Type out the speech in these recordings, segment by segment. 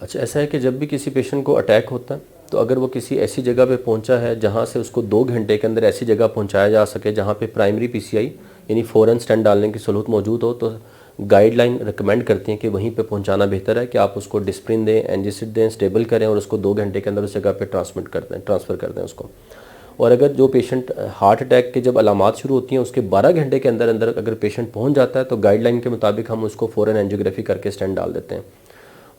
अच्छा, ऐसा है कि जब भी किसी पेशेंट को अटैक होता है तो अगर वो किसी ऐसी जगह पे पहुंचा है जहां से उसको 2 घंटे के अंदर ऐसी जगह पहुंचाया जा सके जहां पे प्राइमरी पीसीआई यानी फ़ौरन स्टेंट डालने की सहूलत मौजूद हो, तो गाइडलाइन रिकमेंड करती हैं कि वहीं पे पहुंचाना बेहतर है कि आप उसको डिस्प्रिन दें, एंजिसिड दें, स्टेबल करें और उसको 2 घंटे के अंदर उस जगह पे ट्रांसफ़र कर दें उसको। और अगर जो पेशेंट हार्ट अटैक के जब अलामात शुरू होती हैं उसके 12 घंटे के अंदर अंदर अगर पेशेंट पहुंच जाता है तो गाइडलाइन के मुताबिक हम उसको फ़ौरन एंजियोग्राफी करके स्टेंट डाल देते हैं।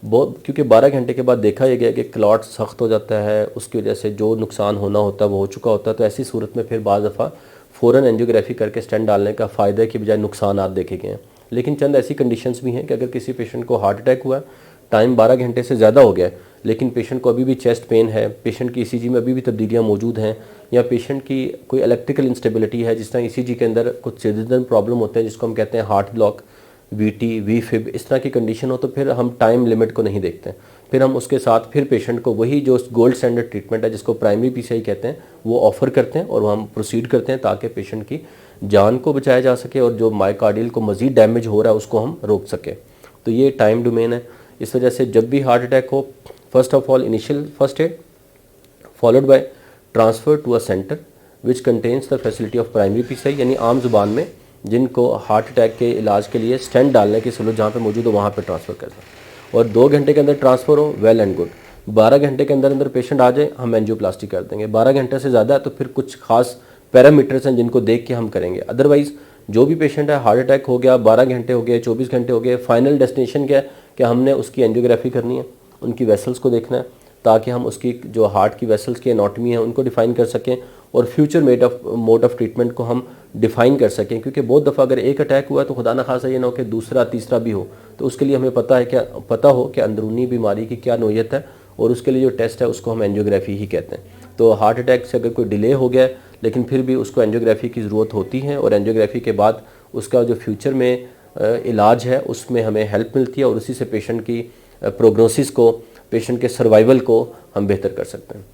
बहुत, क्योंकि 12 घंटे के बाद देखा यह गया कि क्लॉट सख्त हो जाता है, उसकी वजह से जो नुकसान होना होता है वो हो चुका होता है। तो ऐसी सूरत में फिर बाज़ दफ़ा फ़ौरन एंजियोग्राफी करके स्टेंट डालने का फ़ायदे की बजाय नुकसान देखे गए हैं। लेकिन चंद ऐसी कंडीशंस भी हैं कि अगर किसी पेशेंट को हार्ट अटैक हुआ है, टाइम 12 घंटे से ज़्यादा हो गया है, लेकिन पेशेंट को अभी भी चेस्ट पेन है, पेशेंट की ईसीजी में अभी भी तब्दीलियाँ मौजूद हैं, या पेशेंट की कोई इलेक्ट्रिकल इंस्टेबिलिटी है, जिस तरह ईसीजी के अंदर कुछ सिटीजन प्रॉब्लम होते हैं जिसको हम कहते हैं हार्ट ब्लॉक, वीटी, वीफिब, इस तरह की कंडीशन हो, तो फिर हम टाइम लिमिट को नहीं देखते हैं। फिर हम उसके साथ फिर पेशेंट को वही जो गोल्ड स्टैंडर्ड ट्रीटमेंट है जिसको प्राइमरी पीसीआई कहते हैं वो ऑफ़र करते हैं और वो हम प्रोसीड करते हैं ताकि पेशेंट की जान को बचाया जा सके और जो मायोकार्डियल को मज़ीद डैमेज हो रहा है उसको हम रोक सकें। तो ये टाइम डोमेन है। इस वजह से जब भी हार्ट अटैक हो, first of all initial first aid followed by transfer to a centre which contains the facility of primary PCI, यानी आम जुबान में जिनको हार्ट अटैक के इलाज के लिए स्टेंट डालने की सहूलत जहाँ पे मौजूद हो वहाँ पे ट्रांसफ़र करना। और 2 घंटे के अंदर ट्रांसफ़र हो, वेल एंड गुड। 12 घंटे के अंदर अंदर पेशेंट आ जाए, हम एंजियोप्लास्टी कर देंगे। 12 घंटे से ज़्यादा है तो फिर कुछ खास पैरामीटर्स हैं जिनको देख के हम करेंगे। अदरवाइज़ जो भी पेशेंट है, हार्ट अटैक हो गया, 12 घंटे हो गए, 24 घंटे हो गए, फाइनल डेस्टिनेशन क्या है कि हमने उसकी एंजियोग्राफी करनी है, उनकी वेसल्स को देखना है ताकि हम उसकी जो हार्ट की वेसल्स की एनाटॉमी है उनको डिफ़ाइन कर सकें और फ्यूचर मोड ऑफ ट्रीटमेंट को हम डिफ़ाइन कर सकें। क्योंकि बहुत दफ़ा अगर एक अटैक हुआ है तो खुदा न खासा ये ना हो कि दूसरा तीसरा भी हो, तो उसके लिए हमें पता हो कि अंदरूनी बीमारी की क्या नोयत है और उसके लिए जो टेस्ट है उसको हम एंजियोग्राफी ही कहते हैं। तो हार्ट अटैक से अगर कोई डिले हो गया लेकिन फिर भी उसको एंजियोग्राफी की ज़रूरत होती है और एंजियोग्राफी के बाद उसका जो फ्यूचर में इलाज है उसमें हमें हेल्प मिलती है और उसी से पेशेंट की प्रोग्नोसिस को, पेशेंट के सर्वाइवल को हम बेहतर कर सकते हैं।